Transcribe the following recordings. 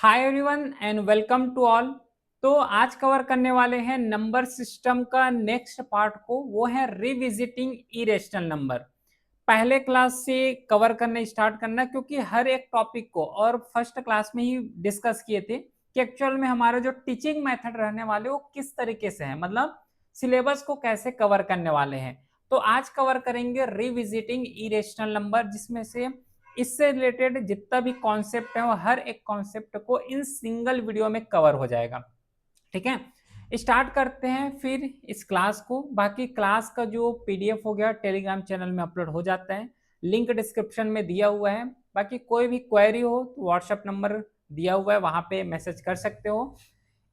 Hi everyone and welcome to all. तो आज cover करने वाले हैं नंबर सिस्टम का नेक्स्ट पार्ट को, वो है रिविजिटिंग इरेशनल नंबर। पहले क्लास से कवर करने स्टार्ट करना, क्योंकि हर एक टॉपिक को और फर्स्ट क्लास में ही डिस्कस किए थे कि एक्चुअल में हमारे जो टीचिंग मेथड रहने वाले वो किस तरीके से है, मतलब सिलेबस को कैसे कवर करने वाले हैं। तो आज कवर करेंगे रिविजिटिंग इरेशनल नंबर, जिसमें से इससे रिलेटेड जितना भी कॉन्सेप्ट है वो हर एक कॉन्सेप्ट को इन सिंगल वीडियो में कवर हो जाएगा। ठीक है, स्टार्ट करते हैं फिर इस क्लास को। बाकी क्लास का जो पीडीएफ हो गया टेलीग्राम चैनल में अपलोड हो जाता है, लिंक डिस्क्रिप्शन में दिया हुआ है। बाकी कोई भी क्वेरी हो तो व्हाट्सएप नंबर दिया हुआ है, वहां पे मैसेज कर सकते हो।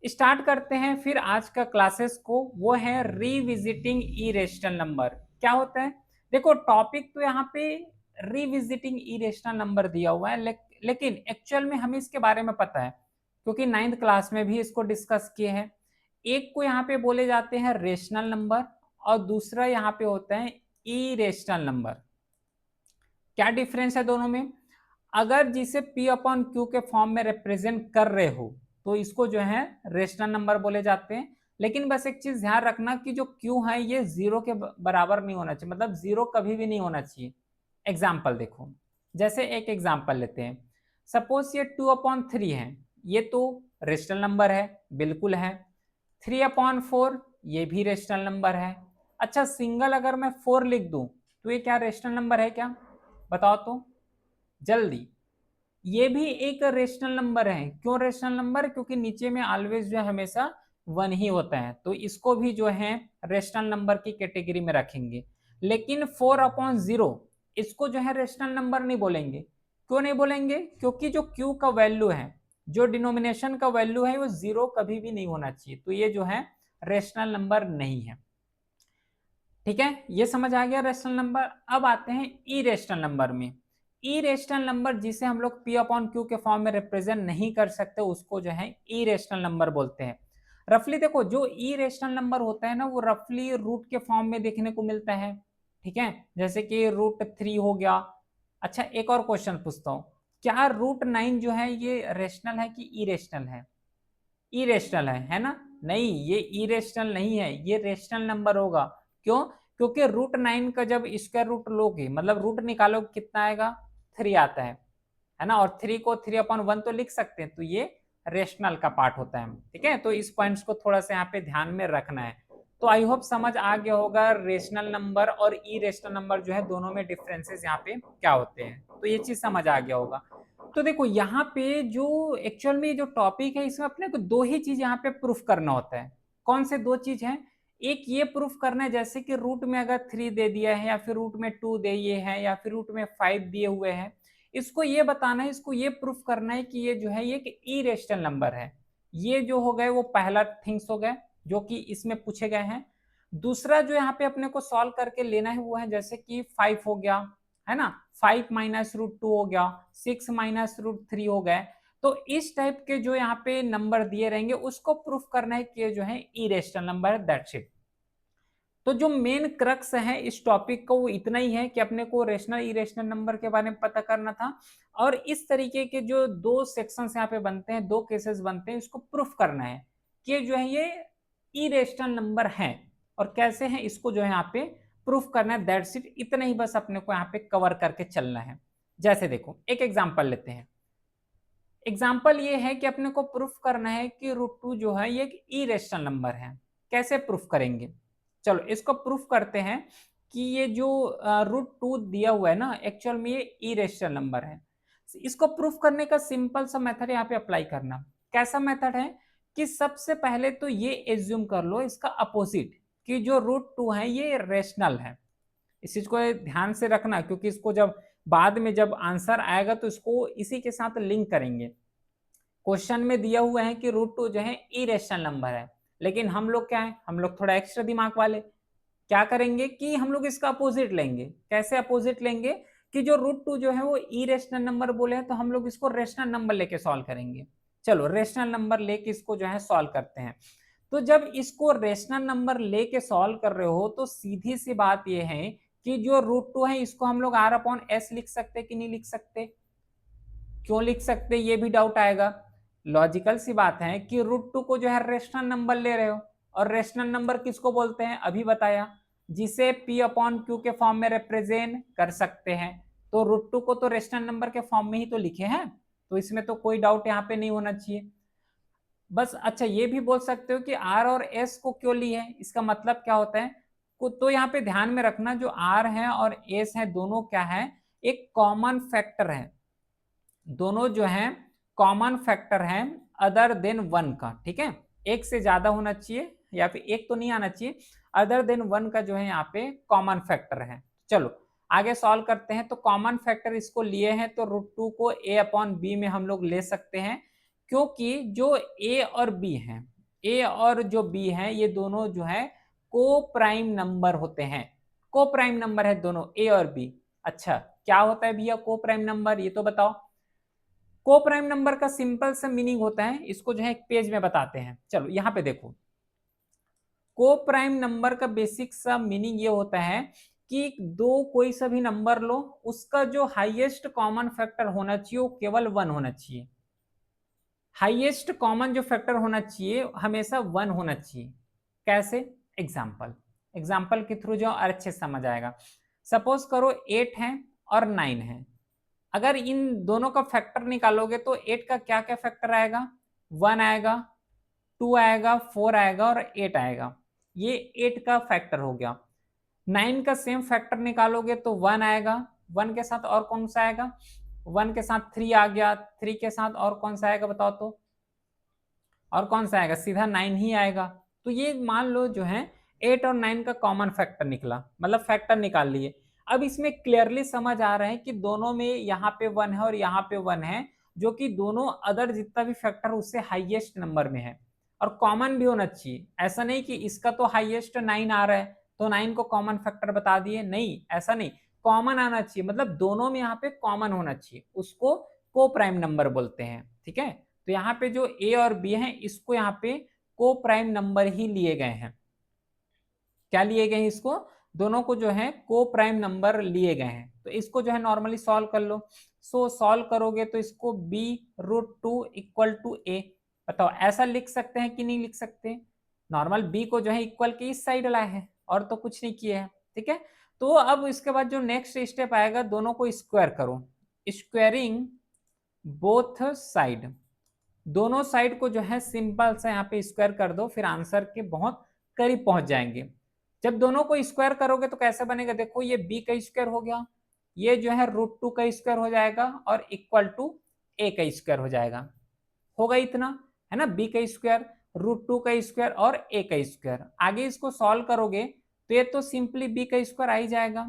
स्टार्ट करते हैं फिर आज का क्लासेस को, वो है रिविजिटिंग इरेशनल नंबर। क्या होता है, देखो टॉपिक तो यहाँ पे रिविजिटिंग इरेशनल नंबर दिया हुआ है, लेकिन एक्चुअल में हमें इसके बारे में पता है, क्योंकि नाइन्थ क्लास में भी इसको डिस्कस किए हैं। एक को यहाँ पे बोले जाते हैं रेशनल नंबर और दूसरा यहाँ पे होता है इरेशनल नंबर। क्या डिफरेंस है दोनों में? अगर जिसे P अपॉन क्यू के फॉर्म में रिप्रेजेंट कर रहे हो तो इसको जो है रेशनल नंबर बोले जाते हैं। लेकिन बस एक चीज ध्यान रखना कि जो Q है ये जीरो के बराबर नहीं होना चाहिए, मतलब जीरो कभी भी नहीं होना चाहिए। एग्जाम्पल देखो, जैसे एक एग्जाम्पल लेते हैं। सपोज ये 2/3 है, ये तो रेशनल नंबर है, बिल्कुल है। 3/4 ये भी रेशनल नंबर है। अच्छा, सिंगल अगर मैं 4 लिख दूं तो ये क्या रेशनल नंबर है क्या? बताओ तो जल्दी। ये भी एक रेशनल नंबर है। क्यों रेशनल नंबर? क्योंकि नीचे में ऑलवेज जो है हमेशा 1 ही होता है, तो इसको भी जो है रेशनल नंबर की कैटेगरी में रखेंगे। लेकिन 4/0 इसको जो है रेशनल नंबर नहीं बोलेंगे। क्यों नहीं बोलेंगे? क्योंकि जो क्यू का वैल्यू है, जो डिनोमिनेशन का वैल्यू है, वो जीरो कभी भी नहीं होना चाहिए, तो ये जो है रेशनल नंबर नहीं है। ठीक है, ये समझ आ गया रेशनल नंबर। अब आते हैं इरेशनल नंबर में। इरेशनल नंबर जिसे हम लोग P अपॉन क्यू के फॉर्म में रिप्रेजेंट नहीं कर सकते, उसको जो है इरेशनल नंबर बोलते हैं। रफली देखो, जो इरेशनल नंबर होता है ना, वो रफली रूट के फॉर्म में देखने को मिलता है। ठीक है, जैसे कि √3 हो गया। अच्छा, एक और क्वेश्चन पूछता हूँ, क्या √9 जो है ये रेशनल है कि इरेशनल है? इरेशनल है ना? नहीं, ये इरेशनल नहीं है, ये रेशनल नंबर होगा। क्यों? क्योंकि √9 का जब स्क्वायर रूट लोगे, मतलब रूट निकालोगे, कितना आएगा? 3 आता है ना? और 3 को 3/1 तो लिख सकते हैं, तो ये रेशनल का पार्ट होता है। ठीक है, तो इस पॉइंट्स को थोड़ा सा यहाँ पे ध्यान में रखना है। तो आई होप समझ आ गया होगा रेशनल नंबर और इरेशनल नंबर जो है दोनों में डिफरेंसेस यहाँ पे क्या होते हैं, तो ये चीज समझ आ गया होगा। तो देखो यहाँ पे जो एक्चुअल में जो टॉपिक है, इसमें अपने को दो ही चीज यहाँ पे प्रूफ करना होता है। कौन से दो चीज हैं? एक ये प्रूफ करना है, जैसे कि रूट में अगर 3 दे दिया है, या फिर रूट में 2 दिए हैं, या फिर रूट में 5 दिए हुए हैं, इसको ये बताना है, इसको ये प्रूफ करना है कि ये जो है ये एक इरेशनल नंबर है। ये जो हो गए वो पहला थिंग्स हो गए जो कि इसमें पूछे गए हैं। दूसरा जो यहाँ पे अपने को सॉल्व करके लेना है वो है, जैसे कि 5 हो गया, है ना, 5 माइनस √2 हो गया, 6 माइनस √3 हो गए। तो इस टाइप के जो यहाँ पे नंबर दिए रहेंगे उसको प्रूफ करना है कि जो है इरेशनल नंबर है, दैट्स इट। तो जो मेन क्रक्स है इस टॉपिक को वो इतना ही है कि अपने को रेशनल इरेशनल नंबर के बारे में पता करना था, और इस तरीके के जो दो सेक्शंस यहाँ पे बनते हैं, दो केसेस बनते हैं, इसको प्रूफ करना है कि जो है ये इरेशनल नंबर है, और कैसे है इसको जो है यहाँ पे प्रूफ करना है, दैट्स इट। इतना ही बस अपने को यहाँ पे कवर करके चलना है। जैसे देखो एक एग्जाम्पल लेते हैं। एग्जाम्पल ये है कि अपने को प्रूफ करना है कि √2 जो है ये एक इरेशनल नंबर है। कैसे प्रूफ करेंगे? चलो इसको प्रूफ करते हैं कि ये जो √2 दिया हुआ है ना, एक्चुअल में ये इरेशनल नंबर है। इसको प्रूफ करने का सिंपल सा मेथड यहाँ पे अप्लाई करना। कैसा मेथड है कि सबसे पहले तो ये एज्यूम कर लो इसका अपोजिट, कि जो √2 है ये रेशनल है। इस चीज को ध्यान से रखना, क्योंकि इसको जब बाद में जब आंसर आएगा तो इसको इसी के साथ लिंक करेंगे। क्वेश्चन में दिया हुआ है कि √2 जो है इरेशनल नंबर है, लेकिन हम लोग क्या है, हम लोग थोड़ा एक्स्ट्रा दिमाग वाले, क्या करेंगे कि हम लोग इसका अपोजिट लेंगे। कैसे अपोजिट लेंगे? कि जो √2 जो है वो इरेशनल नंबर बोले हैं, तो हम लोग इसको रेशनल नंबर लेके सॉल्व करेंगे। चलो रेशनल नंबर लेके इसको जो है सॉल्व करते हैं। तो जब इसको रेशनल नंबर लेके सॉल्व कर रहे हो तो सीधी सी बात यह है कि जो √2 है इसको हम लोग R/S लिख सकते कि नहीं लिख सकते? क्यों लिख सकते, ये भी डाउट आएगा। लॉजिकल सी बात है कि √2 को जो है रेशनल नंबर ले रहे हो, और रेशनल नंबर किसको बोलते हैं अभी बताया, जिसे P अपॉन क्यू के फॉर्म में रिप्रेजेंट कर सकते हैं। तो √2 को तो रेशनल नंबर के फॉर्म में ही तो लिखे हैं, तो इसमें तो कोई डाउट यहाँ पे नहीं होना चाहिए बस। अच्छा ये भी बोल सकते हो कि R और S को क्यों ली है, इसका मतलब क्या होता है तो यहाँ पे ध्यान में रखना, जो R है और S है दोनों क्या है, एक कॉमन फैक्टर है, दोनों जो है कॉमन फैक्टर है अदर देन 1 का, ठीक है, एक से ज्यादा होना चाहिए या फिर एक तो नहीं आना चाहिए, अदर देन 1 का जो है यहाँ पे कॉमन फैक्टर है। चलो आगे सॉल्व करते हैं। तो कॉमन फैक्टर इसको लिए हैं तो √2 को a अपॉन बी में हम लोग ले सकते हैं, क्योंकि जो a और b है, a और जो b है ये दोनों जो है को प्राइम नंबर होते हैं, को प्राइम नंबर है दोनों a और b। अच्छा क्या होता है भैया को प्राइम नंबर, ये तो बताओ। को प्राइम नंबर का सिंपल सा मीनिंग होता है, इसको जो है एक पेज में बताते हैं। चलो यहाँ पे देखो, को प्राइम नंबर का बेसिक सा मीनिंग ये होता है कि दो कोई सा भी नंबर लो, उसका जो हाईएस्ट कॉमन फैक्टर होना चाहिए वो केवल 1 होना चाहिए। हाईएस्ट कॉमन जो फैक्टर होना चाहिए हमेशा 1 होना चाहिए। कैसे, एग्जाम्पल, एग्जाम्पल के थ्रू जो अच्छे समझ आएगा। सपोज करो 8 है और 9 है, अगर इन दोनों का फैक्टर निकालोगे तो 8 का क्या क्या फैक्टर आएगा, 1 आएगा, 2 आएगा, 4 आएगा और 8 आएगा, ये 8 का फैक्टर हो गया। 9 का सेम फैक्टर निकालोगे तो 1 आएगा, 1 के साथ और कौन सा आएगा, 1 के साथ 3 आ गया, 3 के साथ और कौन सा आएगा बताओ तो, और कौन सा आएगा, सीधा 9 ही आएगा। तो ये मान लो जो है 8 और 9 का कॉमन फैक्टर निकला, मतलब फैक्टर निकाल लिए। अब इसमें क्लियरली समझ आ रहा है कि दोनों में यहाँ पे 1 है और यहाँ पे 1 है, जो कि दोनों अदर जितना भी फैक्टर उससे हाईएस्ट नंबर में है, और कॉमन भी होना चाहिए। ऐसा नहीं कि इसका तो हाईएस्ट 9 आ रहा है तो 9 को कॉमन फैक्टर बता दिए, नहीं ऐसा नहीं, कॉमन आना चाहिए, मतलब दोनों में यहाँ पे कॉमन होना चाहिए, उसको को प्राइम नंबर बोलते हैं, ठीक है। तो यहाँ पे जो ए और बी है इसको यहाँ पे को प्राइम नंबर ही लिए गए हैं। क्या लिए गए हैं, इसको दोनों को जो है को प्राइम नंबर लिए गए हैं। तो इसको जो है नॉर्मली सॉल्व कर लो। सो सॉल्व करोगे तो इसको b√2 इक्वल टू ए, बताओ ऐसा लिख सकते हैं कि नहीं लिख सकते। नॉर्मल b को जो है इक्वल के इस साइड लाए हैं और तो कुछ नहीं किए हैं, ठीक है। तो अब इसके बाद जो नेक्स्ट स्टेप आएगा, दोनों को स्क्वायर करो, स्क्वायरिंग बोथ साइड, दोनों साइड को जो है सिंपल सा यहाँ पे स्क्वायर कर दो, फिर आंसर के बहुत करीब पहुंच जाएंगे। जब दोनों को स्क्वायर करोगे तो कैसे बनेगा, देखो ये b का स्क्वायर हो गया, ये जो है √2 का स्क्वायर हो जाएगा और इक्वल टू a का स्क्वायर हो जाएगा, होगा इतना है ना, b का स्क्वायर, √2 का स्क्वायर और a का स्क्वायर। आगे इसको सॉल्व करोगे तो ये तो सिंपली b का स्क्वायर आ ही जाएगा।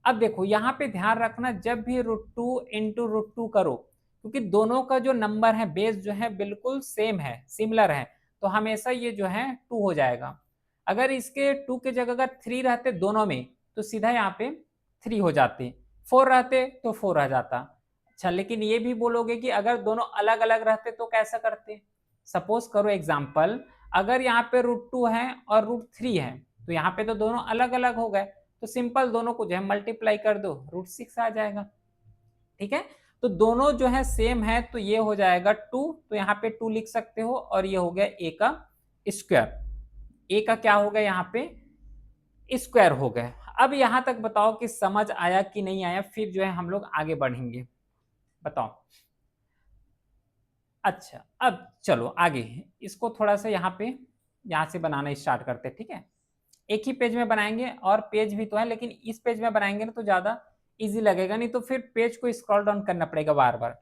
अब देखो यहाँ पे ध्यान रखना, जब भी √2 इंटू √2 करो, क्योंकि दोनों का जो नंबर है बेस जो है बिल्कुल सेम है, सिमिलर है, तो हमेशा ये जो है 2 हो जाएगा। अगर इसके 2 के जगह अगर 3 रहते दोनों में तो सीधा यहाँ पे 3 हो जाते, 4 रहते तो 4 रह जाता। अच्छा लेकिन ये भी बोलोगे कि अगर दोनों अलग अलग रहते तो कैसा करते, सपोज करो एग्जाम्पल, अगर यहाँ पे √2 है और √3 है तो यहाँ पे तो दोनों अलग अलग हो गए, तो सिंपल दोनों को जो है मल्टीप्लाई कर दो, √6 आ जाएगा, ठीक है। तो दोनों जो है सेम है तो ये हो जाएगा 2, तो यहाँ पे 2 लिख सकते हो, और ये हो गया a का स्क्वायर, ए का क्या हो गया यहाँ पे स्क्वायर हो गए। अब यहाँ तक बताओ कि समझ आया कि नहीं आया, फिर जो है हम लोग आगे बढ़ेंगे, बताओ। अच्छा अब चलो आगे इसको थोड़ा सा यहाँ से बनाना स्टार्ट करते हैं, ठीक है। एक ही पेज में बनाएंगे, और पेज भी तो है लेकिन इस पेज में बनाएंगे ना तो ज्यादा इजी लगेगा, नहीं तो फिर पेज को स्क्रॉल डाउन करना पड़ेगा बार बार।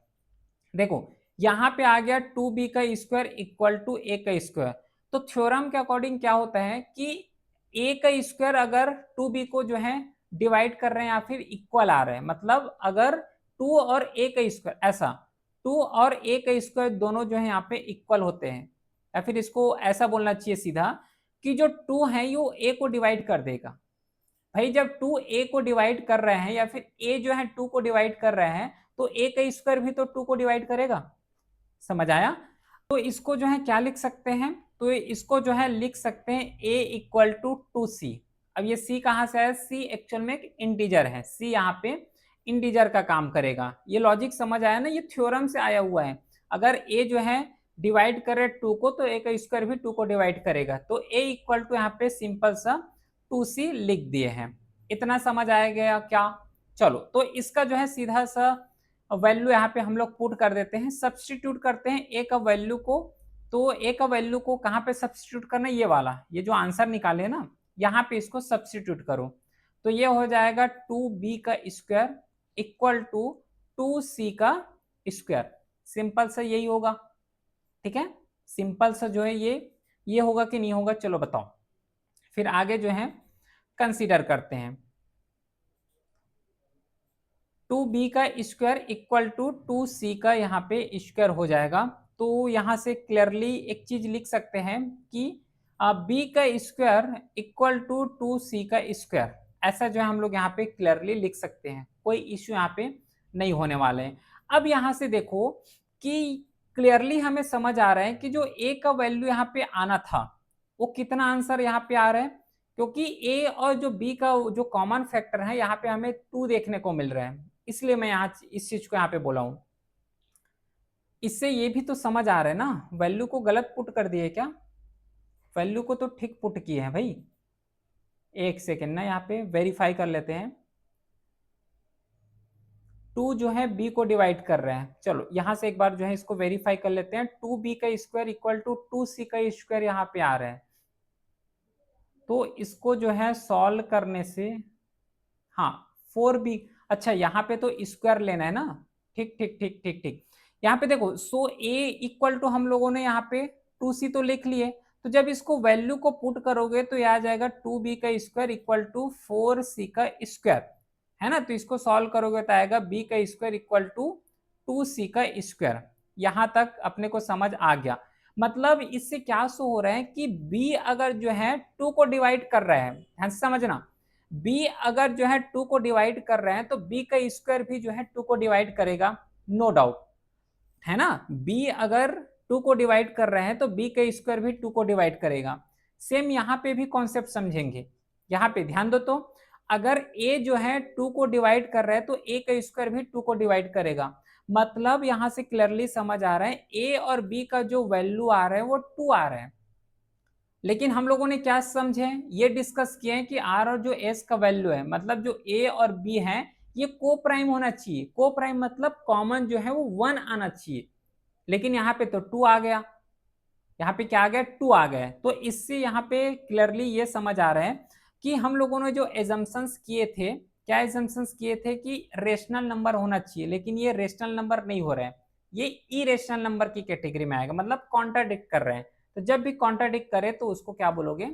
देखो यहाँ पे आ गया 2b का स्क्वायर इक्वल टू a का स्क्वायर। तो थ्योरम के अकॉर्डिंग क्या होता है कि a का स्क्वायर अगर 2b को जो है डिवाइड कर रहे हैं या फिर इक्वल आ रहे हैं, मतलब अगर 2 और a का स्क्वायर, ऐसा 2 और a का स्क्वायर दोनों जो है यहाँ पे इक्वल होते हैं, या फिर इसको ऐसा बोलना चाहिए सीधा कि जो 2 है ये a को डिवाइड कर देगा। भाई जब 2 a को डिवाइड कर रहे हैं या फिर a जो है 2 को डिवाइड कर रहे हैं तो a का स्क्वायर भी तो 2 को डिवाइड करेगा, समझ आया। तो इसको जो है क्या लिख सकते हैं, तो इसको जो है लिख सकते हैं a इक्वल टू 2c। अब ये c कहाँ से आया, c एक्चुअल में एक इंटीजर है, c यहाँ पे इंटीजर का काम करेगा। ये लॉजिक समझ आया ना, ये थ्योरम से आया हुआ है। अगर a जो है डिवाइड करे 2 को तो a का स्क्वायर भी 2 को डिवाइड करेगा, तो a इक्वल टू यहाँ पे सिंपल सा 2c लिख दिए हैं। इतना समझ आया गया क्या? चलो, तो इसका जो है सीधा सा वैल्यू यहाँ पे हम लोग पुट कर देते हैं, सब्सटीट्यूट करते हैं a का वैल्यू को। तो a का वैल्यू को कहाँ पे सब्सटीट्यूट करना है? ये वाला, ये जो आंसर निकाले ना, यहाँ पे इसको सब्सटीट्यूट करो, तो ये हो जाएगा 2b का स्क्वायर इक्वल टू 2c का स्क्वायर। सिंपल सा यही होगा, ठीक है। सिंपल सा जो है ये होगा कि नहीं होगा, चलो बताओ। फिर आगे जो है कंसीडर करते हैं, 2b का स्क्वायर इक्वल टू 2c का यहाँ पे स्क्वायर हो जाएगा। तो यहाँ से क्लियरली एक चीज लिख सकते हैं कि b का स्क्वायर इक्वल टू 2c का स्क्वायर, ऐसा जो है हम लोग यहाँ पे क्लियरली लिख सकते हैं, कोई इश्यू यहाँ पे नहीं होने वाले हैं। अब यहाँ से देखो कि क्लियरली हमें समझ आ रहा है कि जो a का वैल्यू यहाँ पे आना था वो कितना आंसर यहाँ पे आ रहा है, क्योंकि a और जो b का जो कॉमन फैक्टर है यहाँ पे हमें 2 देखने को मिल रहा है, इसलिए मैं यहाँ इस चीज को यहाँ पे बोला हूं। इससे ये भी तो समझ आ रहा है ना, वैल्यू को गलत पुट कर दिए क्या? वैल्यू को तो ठीक पुट किए हैं भाई। एक सेकेंड ना, यहाँ पे वेरीफाई कर लेते हैं। 2 जो है b को डिवाइड कर रहे हैं, चलो यहां से एक बार जो है इसको वेरीफाई कर लेते हैं। 2b का स्क्वायर इक्वल टू 2c का स्क्वायर यहाँ पे आ रहा है, तो इसको जो है सॉल्व करने से, हाँ 4b, अच्छा यहाँ पे तो स्क्वायर लेना है ना, ठीक ठीक ठीक ठीक ठीक। यहाँ पे देखो, सो a इक्वल टू हम लोगों ने यहाँ पे 2c तो लिख लिए, तो जब इसको वैल्यू को पुट करोगे तो यह आ जाएगा 2b का स्क्वायर इक्वल टू 4c का स्क्वायर, है ना। तो इसको सॉल्व करोगे तो आएगा b का स्क्वायर इक्वल टू 2c का स्क्वायर। यहां तक अपने को समझ आ गया। मतलब इससे क्या शो हो रहा है कि b अगर जो है 2 को डिवाइड कर रहा है, ध्यान से समझना, b अगर जो है 2 को डिवाइड कर रहे हैं तो b का स्क्वायर भी जो है 2 को डिवाइड करेगा, नो डाउट, है ना। b अगर 2 को डिवाइड कर रहे हैं तो b का स्क्वायर भी 2 को डिवाइड करेगा। सेम यहाँ पे भी कॉन्सेप्ट समझेंगे, यहाँ पे ध्यान दो। तो अगर a जो है 2 को डिवाइड कर रहा है तो a का स्क्वायर भी 2 को डिवाइड करेगा। मतलब यहाँ से क्लियरली समझ आ रहा है a और b का जो वैल्यू आ रहा है वो 2 आ रहा है। लेकिन हम लोगों ने क्या समझे, ये डिस्कस किए हैं कि r और जो s का वैल्यू है, मतलब जो a और b है ये को प्राइम होना चाहिए। को प्राइम मतलब कॉमन जो है वो 1 आना चाहिए, लेकिन यहाँ पे तो 2 आ गया, यहाँ पे क्या आ गया, 2 आ गया। तो इससे यहाँ पे क्लियरली ये समझ आ रहा है कि हम लोगों ने जो एजम्पशंस किए थे, क्या एजम्पशंस किए थे कि रेशनल नंबर होना चाहिए, लेकिन ये रेशनल नंबर नहीं हो रहे हैं, ये इरेशनल नंबर की कैटेगरी में आएगा, मतलब कॉन्ट्राडिक्ट कर रहे हैं। तो जब भी कॉन्ट्राडिक्ट करे तो उसको क्या बोलोगे,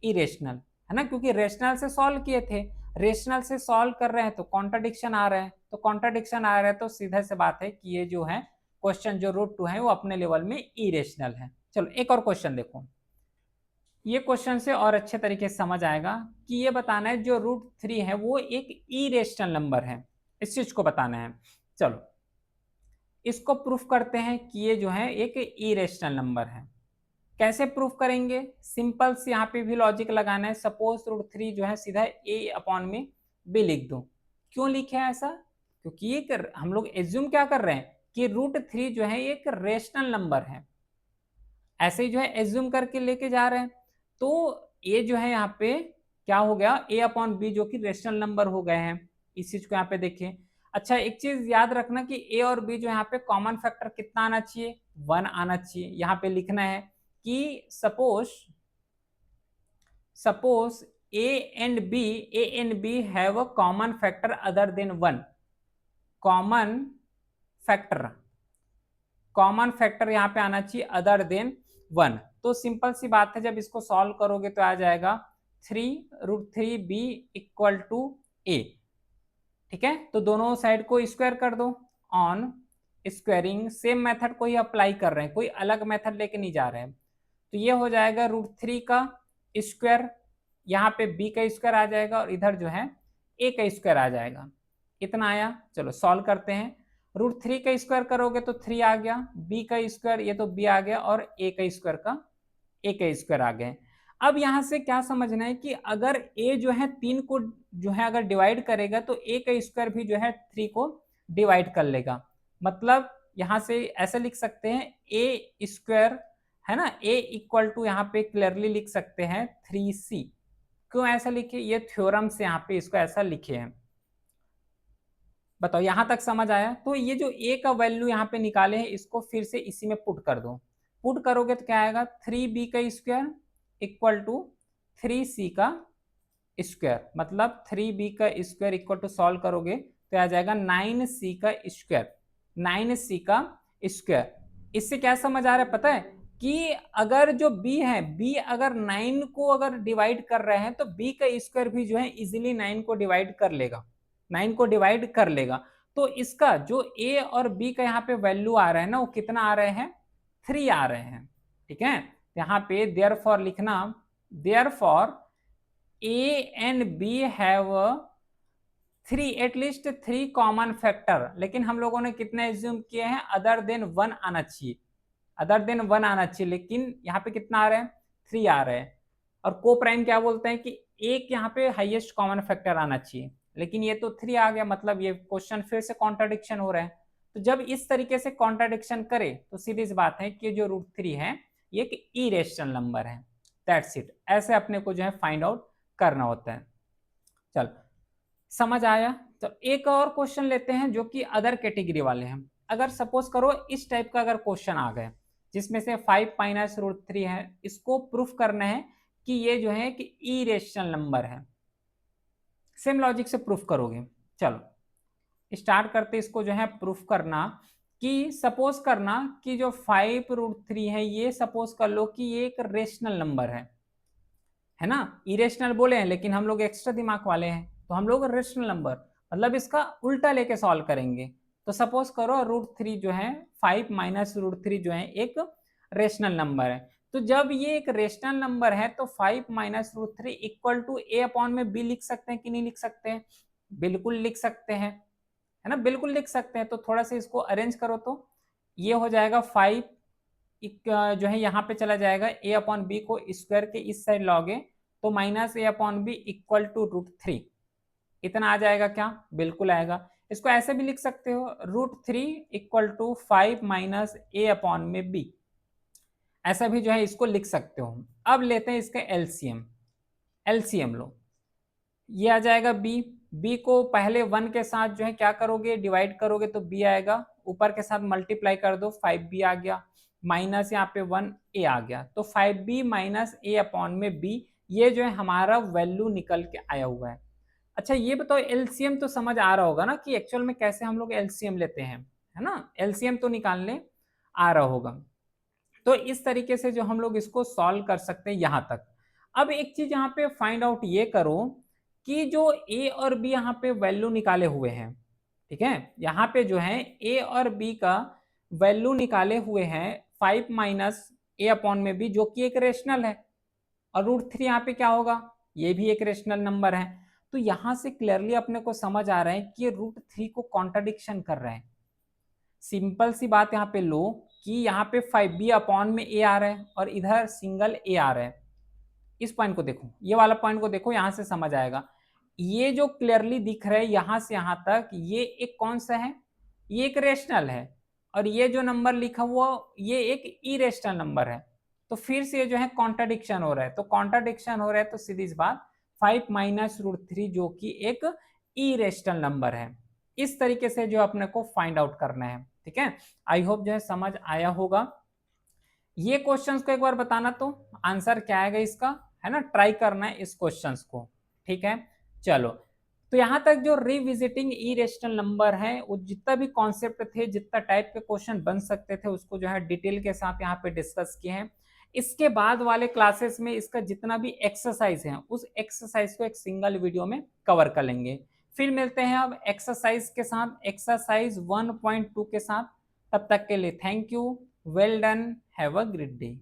इरेशनल, है ना, क्योंकि रेशनल से सॉल्व किए थे, रेशनल से सॉल्व कर रहे हैं तो कॉन्ट्राडिक्शन आ रहा है, तो कॉन्ट्राडिक्शन आ रहा है तो सीधा से बात है कि ये जो है क्वेश्चन जो रूट 2 है वो अपने लेवल में इरेशनल है। चलो एक और क्वेश्चन देखो, ये क्वेश्चन से और अच्छे तरीके से समझ आएगा कि ये बताना है जो रूट 3 है वो एक इरेशनल नंबर है, इस चीज को बताना है। चलो इसको प्रूफ करते हैं कि ये जो है एक इरेशनल नंबर है। कैसे प्रूफ करेंगे, सिंपल से यहाँ पे भी लॉजिक लगाना है। सपोज रूट 3 जो है सीधा a अपॉन में b लिख दो। क्यों लिखे है ऐसा, क्योंकि ये हम लोग एज्यूम क्या कर रहे हैं कि रूट 3 जो है एक रेशनल नंबर है, ऐसे ही जो है एज्यूम करके लेके जा रहे हैं। तो ए जो है यहाँ पे क्या हो गया, a अपॉन बी जो कि रेशनल नंबर हो गए हैं, इस चीज को यहाँ पे देखिए। अच्छा एक चीज याद रखना कि a और b जो यहाँ पे कॉमन फैक्टर कितना आना चाहिए, 1 आना चाहिए। यहाँ पे लिखना है कि suppose a and b have a common factor other than 1, common factor यहाँ पे आना चाहिए अदर देन 1। तो सिंपल सी बात है, जब इसको सॉल्व करोगे तो आ जाएगा 3√3b इक्वल टू a, ठीक है। तो दोनों साइड को स्क्वायर कर दो, ऑन स्क्वायरिंग सेम मेथड को ही अप्लाई कर रहे हैं, कोई अलग मेथड लेके नहीं जा रहे हैं। तो ये हो जाएगा √3 का स्क्वायर, यहाँ पे b का स्क्वायर आ जाएगा और इधर जो है a का स्क्वायर आ जाएगा, इतना आया। चलो सॉल्व करते हैं, √3 का स्क्वायर करोगे तो 3 आ गया, b का स्क्वायर ये तो b आ गया और a का स्क्वायर आ गया। अब यहाँ से क्या समझना है कि अगर a जो है 3 को जो है अगर डिवाइड करेगा तो a का स्क्वायर भी जो है 3 को डिवाइड कर लेगा। मतलब यहाँ से ऐसे लिख सकते हैं ए स्क्वायर, है ना, ए इक्वल टू यहाँ पे क्लियरली लिख सकते हैं 3c। क्यों ऐसा लिखे, ये थ्योरम से यहाँ पे इसको ऐसा लिखे हैं। बताओ यहां तक समझ आया? तो ये जो a का वैल्यू यहाँ पे निकाले हैं इसको फिर से इसी में पुट कर दो। पुट करोगे तो क्या आएगा, 3b का स्क्वायर इक्वल टू 3c का स्क्वायर, मतलब 3b का स्क्वायर इक्वल टू सॉल्व करोगे तो आ जाएगा 9c का स्क्वायर, 9c का स्क्वायर। इससे क्या समझ आ रहा है पता है, कि अगर जो b है, b अगर 9 को अगर डिवाइड कर रहे हैं तो b का स्क्वायर भी जो है इजीली 9 को डिवाइड कर लेगा, 9 को डिवाइड कर लेगा। तो इसका जो a और b का यहाँ पे वैल्यू आ रहा है ना, वो कितना आ रहे हैं, 3 आ रहे हैं। ठीक है, यहाँ पे देयरफॉर लिखना, therefore a and b have 3, at least 3 common factor. लेकिन हम लोगों ने कितने एज्यूम किए हैं, अदर देन 1 आना चाहिए, अदर देन 1 आना चाहिए, लेकिन यहाँ पे कितना आ रहे हैं, 3 आ रहे हैं। और को प्राइम क्या बोलते हैं कि एक यहाँ पे हाईएस्ट कॉमन फैक्टर आना चाहिए, लेकिन ये तो 3 आ गया, मतलब ये क्वेश्चन फिर से कॉन्ट्राडिक्शन हो रहा है। तो जब इस तरीके से कॉन्ट्राडिक्शन करे तो सीधी सी बात है कि जो √3 है ये एक इरेशनल नंबर है, दैट्स इट। ऐसे अपने को जो है फाइंड आउट करना होता है। चल समझ आया? तो एक और क्वेश्चन लेते हैं जो कि अदर कैटेगरी वाले हैं। अगर सपोज करो इस टाइप का अगर क्वेश्चन आ गए जिसमें से 5 माइनस √3 है, इसको प्रूफ करना है कि ये जो है कि इरेशनल नंबर है। सेम लॉजिक से प्रूफ करोगे। चलो स्टार्ट करते इसको जो है प्रूफ करना, कि सपोज करना कि जो 5√3 है ये सपोज कर लो कि ये एक रेशनल नंबर है ना। इरेशनल बोले हैं लेकिन हम लोग एक्स्ट्रा दिमाग वाले हैं, तो हम लोग रेशनल नंबर मतलब इसका उल्टा लेके सॉल्व करेंगे। तो सपोज करो √3 जो है 5 माइनस √3 जो है एक रेशनल नंबर है। तो जब ये एक रेशनल नंबर है तो 5 minus √3 equal to a upon में b लिख सकते हैं कि नहीं लिख सकते हैं? बिल्कुल लिख सकते हैं, है ना, बिल्कुल लिख सकते हैं। तो थोड़ा सा इसको अरेंज करो तो ये हो जाएगा 5 जो है यहाँ पे चला जाएगा a अपॉन बी को स्क्वायर के इस साइड लॉगे तो minus a upon B equal to √3, इतना आ जाएगा क्या? बिल्कुल आएगा। इसको ऐसे भी लिख सकते हो √3 equal to 5 minus a upon में b, ऐसा भी जो है इसको लिख सकते हो। अब लेते हैं इसका एलसीएम, एलसीएम लो, ये आ जाएगा b को पहले 1 के साथ जो है क्या करोगे, डिवाइड करोगे तो b आएगा, ऊपर के साथ मल्टीप्लाई कर दो 5b आ गया, माइनस यहाँ पे 1a आ गया, तो 5b माइनस a अपॉन में b, ये जो है हमारा वैल्यू निकल के आया हुआ है। अच्छा ये बताओ एलसीएम तो समझ आ रहा होगा ना कि एक्चुअल में कैसे हम लोग एलसीएम लेते हैं, है ना, एलसीएम तो निकालने आ रहा होगा। तो इस तरीके से जो हम लोग इसको सॉल्व कर सकते हैं यहाँ तक। अब एक चीज यहाँ पे फाइंड आउट ये करो कि जो a और b यहाँ पे वैल्यू निकाले हुए हैं, ठीक है, यहाँ पे जो है a और b का वैल्यू निकाले हुए हैं 5 माइनस a अपॉन में b, जो कि एक रेशनल है, और √3 यहाँ पे क्या होगा, ये भी एक रेशनल नंबर है। तो यहाँ से क्लियरली अपने को समझ आ रहा है कि ये √3 को कॉन्ट्राडिक्शन कर रहे हैं। सिंपल सी बात यहाँ पे लो कि यहाँ पे 5b अपॉन में a आ रहा है और इधर सिंगल a आ रहा है। इस पॉइंट को देखो, ये वाला पॉइंट को देखो, यहाँ से समझ आएगा। ये जो क्लियरली दिख रहा है यहाँ से यहाँ तक, ये एक कौन सा है, ये एक रेशनल है, और ये जो नंबर लिखा हुआ ये एक इरेशनल नंबर है। तो फिर से ये जो है कॉन्ट्राडिक्शन हो रहा है, तो कॉन्ट्राडिक्शन हो रहा है तो सीधी सी बात 5 माइनस √3 जो कि एक इरेशनल नंबर है। इस तरीके से जो अपने को फाइंड आउट करना है। ठीक है, आई होप जो है समझ आया होगा। ये क्वेश्चंस को एक बार बताना तो आंसर क्या आएगा इसका, है ना, ट्राई करना है इस क्वेश्चंस को। ठीक है, चलो तो यहाँ तक जो रिविजिटिंग इरेशनल नंबर है, वो जितना भी कॉन्सेप्ट थे, जितना टाइप के क्वेश्चन बन सकते थे, उसको जो है डिटेल के साथ यहाँ पे डिस्कस किए हैं। इसके बाद वाले क्लासेस में इसका जितना भी एक्सरसाइज है उस एक्सरसाइज को एक सिंगल वीडियो में कवर कर लेंगे। फिर मिलते हैं अब एक्सरसाइज के साथ, एक्सरसाइज 1.2 के साथ। तब तक के लिए thank you, well done, have a great day.